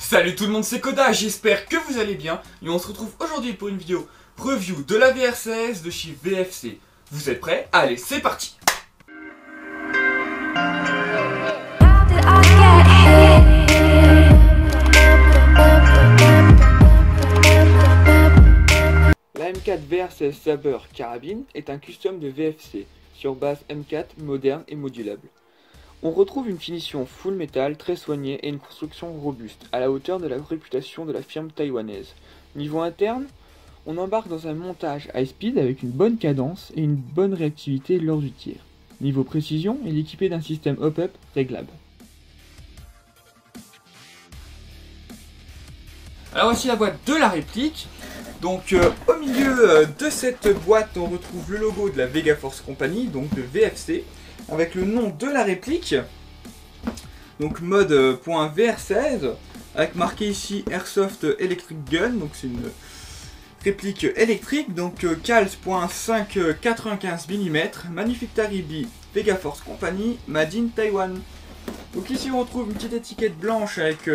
Salut tout le monde, c'est Koda, j'espère que vous allez bien et on se retrouve aujourd'hui pour une vidéo review de la VR16 de chez VFC. Vous êtes prêts? Allez, c'est parti! La M4 VR16 Saber Carabine est un custom de VFC sur base M4 moderne et modulable. On retrouve une finition full métal très soignée et une construction robuste, à la hauteur de la réputation de la firme taïwanaise. Niveau interne, on embarque dans un montage high speed avec une bonne cadence et une bonne réactivité lors du tir. Niveau précision, il est équipé d'un système hop-up réglable. Alors voici la boîte de la réplique. Donc au milieu de cette boîte, on retrouve le logo de la Vega Force Company, donc de VFC, avec le nom de la réplique. Donc mode.vr16, avec marqué ici Airsoft Electric Gun, donc c'est une réplique électrique, donc cals.595 mm, Manufacturé Vega Force Company, Made in Taiwan. Donc ici on retrouve une petite étiquette blanche avec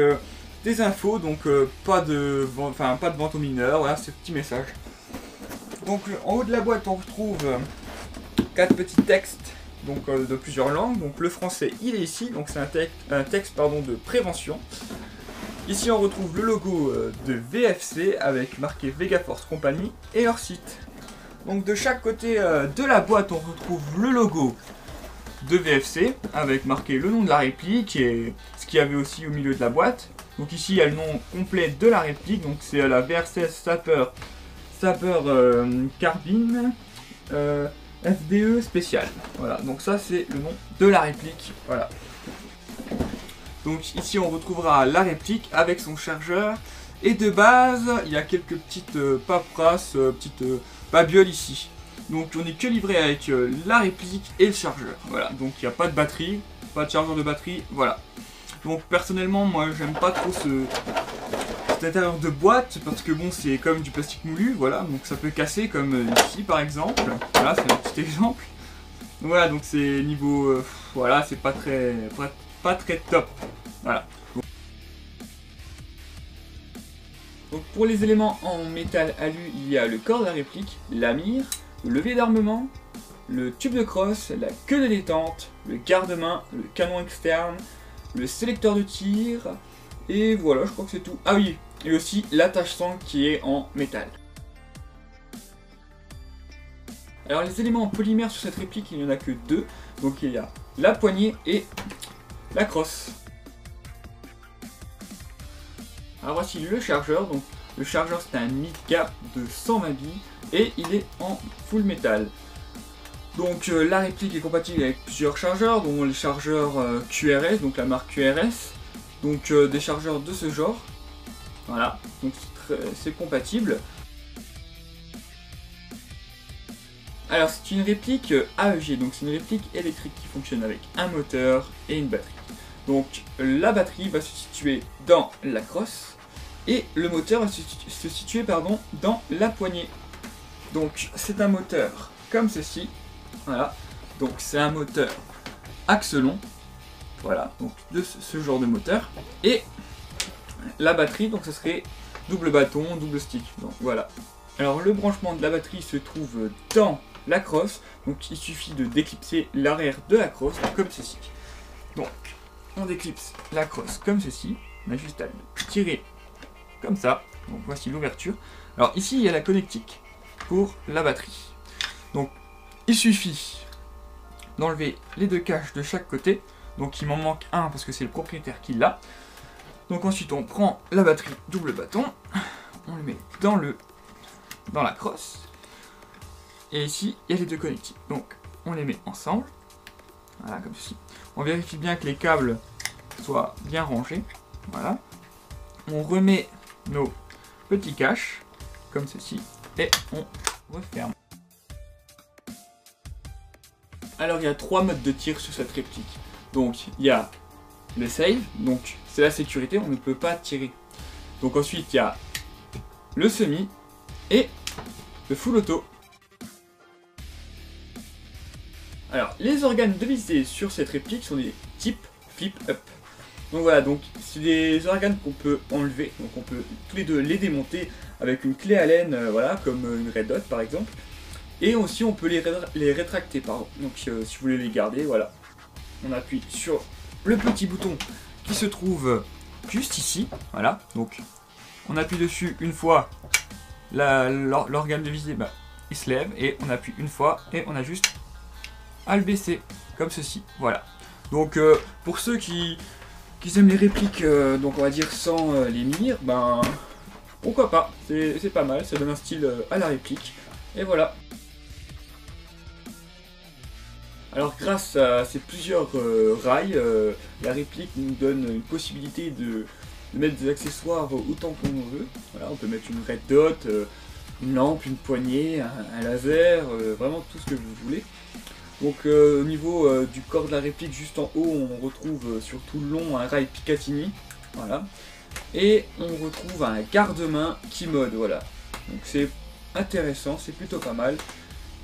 des infos, donc pas de vente aux mineurs, voilà ce petit message. Donc en haut de la boîte on retrouve 4 petits textes donc, de plusieurs langues. Donc le français il est ici, donc c'est un texte de prévention. Ici on retrouve le logo de VFC avec marqué Vega Force Company et leur site. Donc de chaque côté de la boîte on retrouve le logo de VFC avec marqué le nom de la réplique et ce qu'il y avait aussi au milieu de la boîte. Donc ici il y a le nom complet de la réplique, donc c'est la VR16 Saber Carbine FDE spécial. Voilà, donc ça c'est le nom de la réplique. Voilà. Donc ici on retrouvera la réplique avec son chargeur. Et de base, il y a quelques petites paperasses, petites babioles ici. Donc on n'est que livré avec la réplique et le chargeur. Voilà, donc il n'y a pas de batterie, pas de chargeur de batterie, voilà. Donc personnellement, moi j'aime pas trop cet intérieur de boîte parce que bon, c'est comme du plastique moulu, voilà, donc ça peut casser comme ici par exemple. Voilà, c'est un petit exemple. Voilà, donc c'est niveau, voilà, c'est pas très top. Voilà. Donc pour les éléments en métal alu, il y a le corps de la réplique, la mire, le levier d'armement, le tube de crosse, la queue de détente, le garde-main, le canon externe, le sélecteur de tir, et voilà, je crois que c'est tout. Ah oui, et aussi l'attache-sangle qui est en métal. Alors les éléments en polymère sur cette réplique, il n'y en a que deux. Donc il y a la poignée et la crosse. Alors voici le chargeur. Donc le chargeur c'est un mid-cap de 120 billes et il est en full métal. Donc la réplique est compatible avec plusieurs chargeurs, dont les chargeurs QRS, donc la marque QRS. Donc des chargeurs de ce genre. Voilà, donc c'est compatible. Alors c'est une réplique AEG, donc c'est une réplique électrique qui fonctionne avec un moteur et une batterie. Donc la batterie va se situer dans la crosse et le moteur va se situer dans la poignée. Donc c'est un moteur comme ceci. Voilà, donc c'est un moteur axe long, voilà, donc de ce genre de moteur. Et la batterie, donc ce serait double bâton, double stick, donc voilà. Alors le branchement de la batterie se trouve dans la crosse, donc il suffit de déclipser l'arrière de la crosse, comme ceci. Donc on déclipse la crosse comme ceci, on a juste à le tirer comme ça, donc voici l'ouverture. Alors ici il y a la connectique pour la batterie. Donc il suffit d'enlever les deux caches de chaque côté. Donc il m'en manque un parce que c'est le propriétaire qui l'a. Donc ensuite on prend la batterie double bâton, on le met dans la crosse. Et ici il y a les deux connectiques. Donc on les met ensemble. Voilà, comme ceci. On vérifie bien que les câbles soient bien rangés. Voilà. On remet nos petits caches comme ceci et on referme. Alors il y a 3 modes de tir sur cette réplique. Donc il y a le save, donc c'est la sécurité, on ne peut pas tirer. Donc ensuite il y a le semi et le full auto. Alors les organes de visée sur cette réplique sont des types flip up. Donc voilà, donc c'est des organes qu'on peut enlever, donc on peut tous les deux les démonter avec une clé Allen, voilà, comme une Red Dot par exemple. Et aussi on peut les rétracter, pardon. Donc si vous voulez les garder, voilà. On appuie sur le petit bouton qui se trouve juste ici, voilà. Donc on appuie dessus une fois, l'organe de visée, bah, il se lève, et on appuie une fois, et on a juste à le baisser, comme ceci, voilà. Donc pour ceux qui aiment les répliques, donc on va dire sans les mire, ben pourquoi pas, c'est pas mal, ça donne un style à la réplique, et voilà. Alors grâce à ces plusieurs rails, la réplique nous donne une possibilité de mettre des accessoires autant qu'on en veut. Voilà, on peut mettre une red dot, une lampe, une poignée, un laser, vraiment tout ce que vous voulez. Donc au niveau du corps de la réplique, juste en haut, on retrouve sur tout le long un rail Picatinny, voilà. Et on retrouve un garde-main Keymode, voilà. Donc c'est intéressant, c'est plutôt pas mal.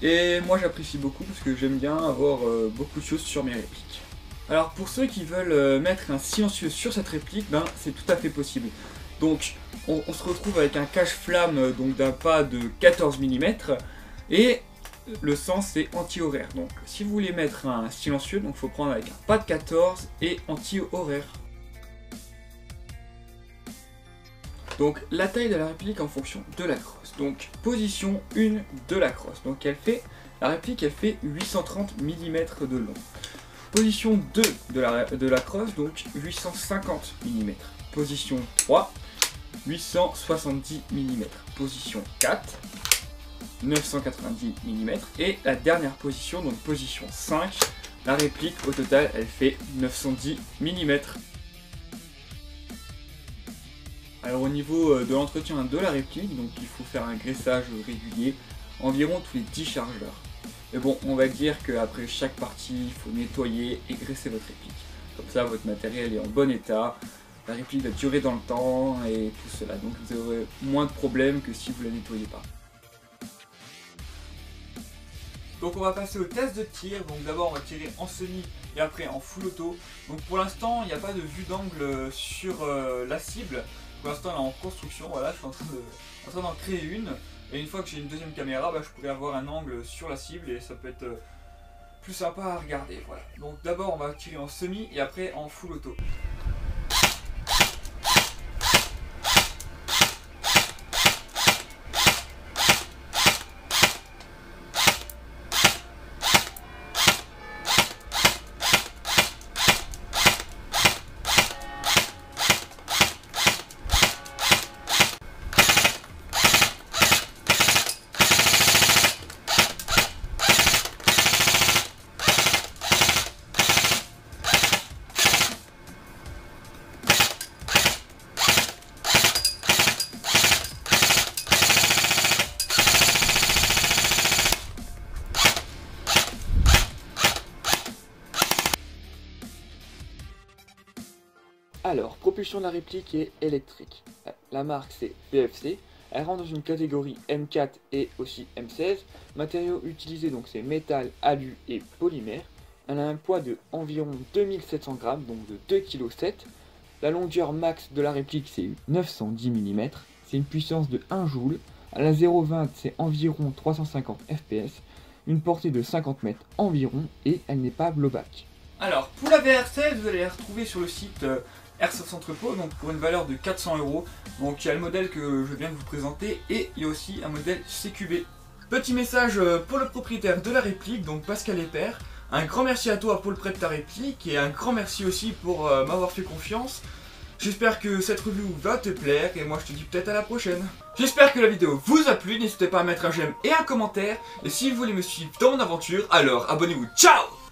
Et moi j'apprécie beaucoup parce que j'aime bien avoir beaucoup de choses sur mes répliques. Alors pour ceux qui veulent mettre un silencieux sur cette réplique, ben c'est tout à fait possible. Donc on se retrouve avec un cache-flamme d'un pas de 14 mm et le sens c'est anti-horaire. Donc si vous voulez mettre un silencieux, il faut prendre avec un pas de 14 et anti-horaire. Donc la taille de la réplique en fonction de la crosse. Donc position 1 de la crosse. Donc la réplique elle fait 830 mm de long. Position 2 de la crosse, donc 850 mm. Position 3, 870 mm. Position 4, 990 mm. Et la dernière position, donc position 5, la réplique au total elle fait 910 mm. Alors au niveau de l'entretien de la réplique, donc il faut faire un graissage régulier, environ tous les 10 chargeurs. Mais bon, on va dire qu'après chaque partie, il faut nettoyer et graisser votre réplique. Comme ça, votre matériel est en bon état, la réplique va durer dans le temps et tout cela. Donc vous aurez moins de problèmes que si vous ne la nettoyez pas. Donc on va passer au test de tir. Donc d'abord on va tirer en semi et après en full auto. Donc pour l'instant, il n'y a pas de vue d'angle sur la cible. Pour l'instant elle est en construction, voilà, je suis en train d'en créer une. Et une fois que j'ai une deuxième caméra, je pourrais avoir un angle sur la cible et ça peut être plus sympa à regarder. Voilà. Donc d'abord on va tirer en semi et après en full auto. Alors, propulsion de la réplique est électrique. La marque c'est VFC. Elle rentre dans une catégorie M4 et aussi M16. Matériaux utilisés donc c'est métal, alu et polymère. Elle a un poids de environ 2700 grammes, donc de 2,7 kg. La longueur max de la réplique c'est 910 mm. C'est une puissance de 1 joule. À la 0,20 c'est environ 350 fps. Une portée de 50 mètres environ et elle n'est pas blowback. Alors pour la VR16 vous allez la retrouver sur le site Airsoft Entrepôt, donc pour une valeur de 400 €. Donc il y a le modèle que je viens de vous présenter et il y a aussi un modèle CQB. Petit message pour le propriétaire de la réplique, donc Pascal Epère. Un grand merci à toi pour le prêt de ta réplique et un grand merci aussi pour m'avoir fait confiance. J'espère que cette review va te plaire et moi je te dis peut-être à la prochaine. J'espère que la vidéo vous a plu, n'hésitez pas à mettre un j'aime et un commentaire. Et si vous voulez me suivre dans mon aventure, alors abonnez-vous. Ciao!